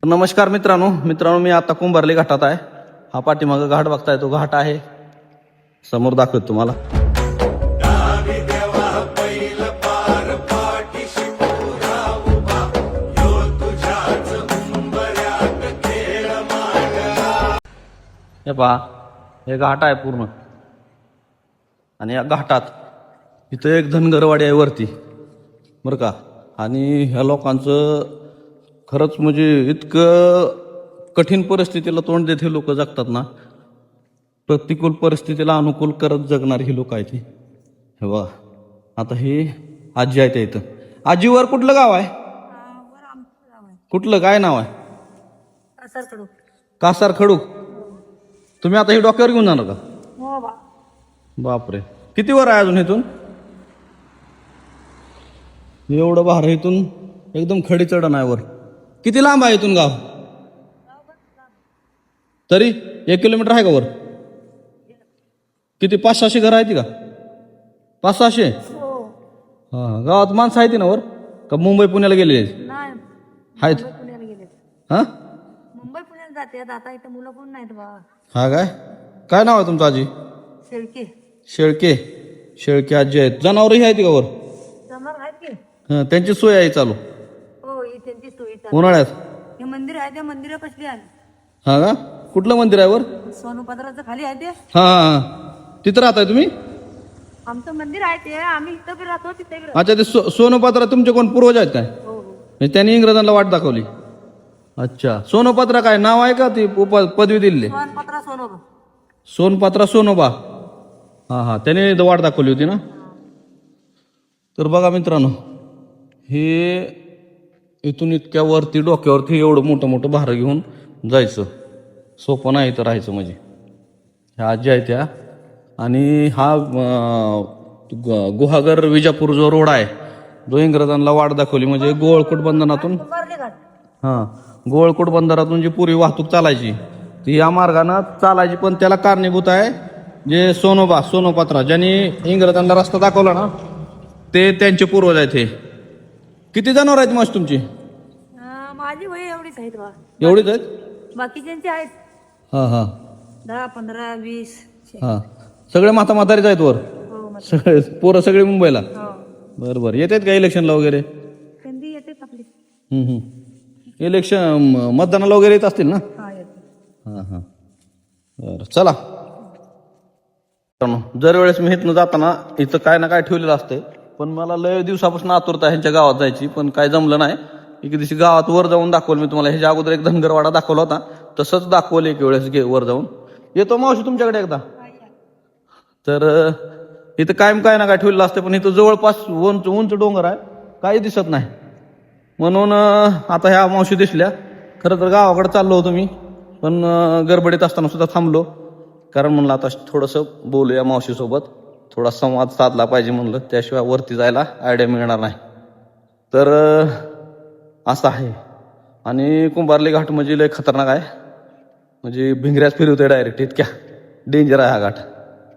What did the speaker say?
नमस्कार मित्रांनो मी आता कुंभारली घाटात आहे. हा पाठीमागं घाट बघताय तो घाट आहे, समोर दाखवतो तुम्हाला. हे पहा, हे घाट आहे पूर्ण, आणि या घाटात इथं एक धनगरवाडी आहे वरती बरं का. आणि ह्या लोकांचं खरंच म्हणजे इतकं कठीण परिस्थितीला तोंड देत हे लोक जगतात ना, प्रतिकूल परिस्थितीला अनुकूल करत जगणारी ही लोक आहेत. हे बघा, आता ही आजी आहे त्या इथं. आजीवर कुठलं गाव आहे? कुठलं, काय नाव आहे? कासार खडूक. तुम्ही आता ही डोक्यावर घेऊन जाणार का? बापरे, किती वर आहे अजून इथून? एवढं भार इथून एकदम खडी चढण आहे वर. किती लांब आहे इथून गाव? तरी 1 किलोमीटर आहे का वर? किती, 500-600 घर आहेत का? 500-600? हा, गावात माणसं आहेत ना वर? का मुंबई पुण्याला गेलेले आहेत? हा, मुंबई पुण्याला जाते आता. इथं मुलं कोण नाहीत बा. हा, काय नाव आहे तुमचं आजी? शेळके. शेळके आजी आहेत. जनावरही आहेत का वर? जनावर आहेत की? हा, त्यांची सोय आहे चालू हो, त्यांची सोय चालू. उन्हाळ्यात? हे मंदिर आहे, त्या मंदिरा कसली आहे? हा का, कुठलं मंदिर आहे वर? सोनोपद्राचं खाली आहे ते. हा, तिथं राहताय तुम्ही? आमचं मंदिर आहे ते, आम्ही इथं बी राहतो तिथे बी राहतो. अच्छा, ते सोनोपात्रा तुमचे कोण पूर्वज आहेत काय? हो हो. म्हणजे त्यांनी इंग्रजांना वाट दाखवली. अच्छा, सोनोपात्रा काय नाव आहे का ती पदवी दिली? सोनपत्रा सोनोबा. सोनपात्रा सोनोबा. हा, त्याने वाट दाखवली होती ना. तर बघा मित्रांनो, हे इथून इतक्या वरती डोक्यावरती एवढं मोठं भार घेऊन जायचं सोपं नाही तर राहायचं. म्हणजे ह्या आजी आहे त्या. आणि हा गुहागर विजापूर जो रोड आहे, जो इंग्रजांना वाट दाखवली, म्हणजे गोळकोट बंदरातून, गोळकोट बंदरातून जी पूर्वी वाहतूक चालायची ती या मार्गाने चालायची. पण त्याला कारणीभूत आहे जे सोनोपात्रा ज्यांनी इंग्रजांना रस्ता दाखवला ना, ते त्यांचे पूर्वज आहेत. हे किती जनावर आहेत मास तुमची? माझी वय एवढीच आहेत बा. एवढीच आहेत? बाकीच्यांची आहेत हा 10, 15, 20. हा, सगळे म्हातारीच आहेत वर? हो, सगळे पोरं सगळे मुंबईला? हो. बरं येतात का इलेक्शनला वगैरे? त्यांनी येतेच आपली. इलेक्शन मतदानाला वगैरे येत असतील ना? हा, येते. हा बरं, चला. दर वेळेस मी इथनं जाताना इथं काय ना काय ठेवलेलं असते, पण मला लय दिवसापासून आतुरता ह्यांच्या गावात जायची, पण काय जमलं नाही. एक दिवशी गावात वर जाऊन दाखवलं मी तुम्हाला. ह्याच्या अगोदर एक धनगरवाडा दाखवला होता, तसंच दाखवलं एक वेळेस वर जाऊन. येतो मावशी तुमच्याकडे एकदा. तर इथं कायम काय ना काय ठेवलेलं असते, पण इथं जवळपास उंच डोंगर आहे, काही दिसत नाही. म्हणून आता ह्या मावशी दिसल्या. खरं तर गावाकडे चाललो होतो मी, पण गडबडीत असताना सुद्धा थांबलो, कारण म्हणलं आता थोडंसं बोलूया मावशीसोबत, थोडा संवाद साधला पाहिजे म्हणलं, त्याशिवाय वरती जायला आयडिया मिळणार नाही. तर असं आहे. आणि कुंभारली घाट म्हणजे लय खतरनाक आहे, म्हणजे भिंगऱ्याच फिरवते डायरेक्ट, इतक्या डेंजर आहे हा घाट.